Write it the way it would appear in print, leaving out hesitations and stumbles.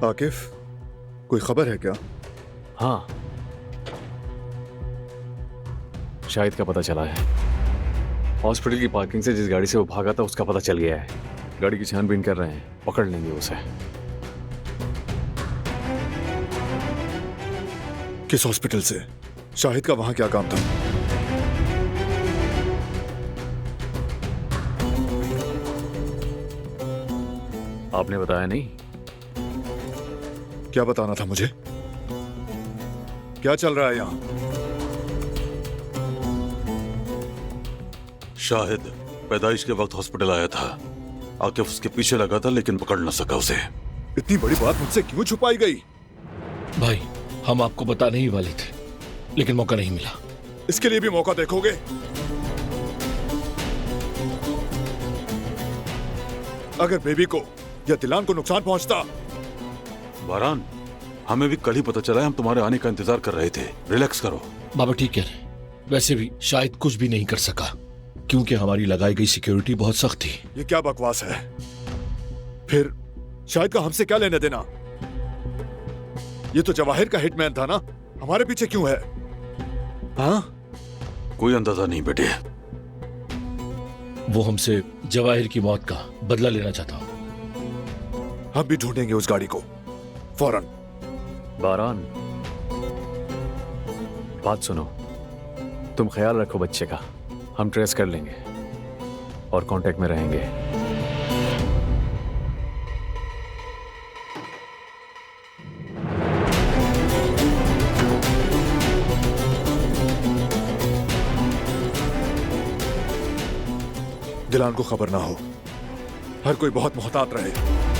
आकिफ, कोई खबर है क्या? हाँ, शाहिद का पता चला है। हॉस्पिटल की पार्किंग से जिस गाड़ी से वो भागा था उसका पता चल गया है। गाड़ी की छानबीन कर रहे हैं, पकड़ लेंगे उसे। किस हॉस्पिटल से? शाहिद का वहां क्या काम था? आपने बताया नहीं? क्या बताना था मुझे? क्या चल रहा है यहां? शाहिद पैदाइश के वक्त हॉस्पिटल आया था। आकिफ उसके पीछे लगा था लेकिन पकड़ न सका उसे। इतनी बड़ी बात मुझसे क्यों छुपाई गई? भाई, हम आपको बताने ही वाले थे, लेकिन मौका नहीं मिला। इसके लिए भी मौका देखोगे? अगर बेबी को या दिलान को नुकसान पहुंचता। बारान, हमें भी कल ही पता चला है। हम तुम्हारे आने का इंतजार कर रहे थे। रिलैक्स करो। बाबा ठीक कह रहे। वैसे भी शायद कुछ भी नहीं कर सका क्योंकि हमारी लगाई गई सिक्योरिटी बहुत सख्त थी। ये क्या बकवास है? फिर शाहिद का हमसे क्या लेने देना? ये तो जवाहिर का हिटमैन था ना, हमारे पीछे क्यों है? हाँ? कोई अंदाजा नहीं बेटे। वो हमसे जवाहिर की मौत का बदला लेना चाहता हूं। हम भी ढूंढेंगे उस गाड़ी को फौरन। बारान, बात सुनो। तुम ख्याल रखो बच्चे का। हम ट्रेस कर लेंगे और कांटेक्ट में रहेंगे। दिलान को खबर ना हो। हर कोई बहुत मोहतात रहे।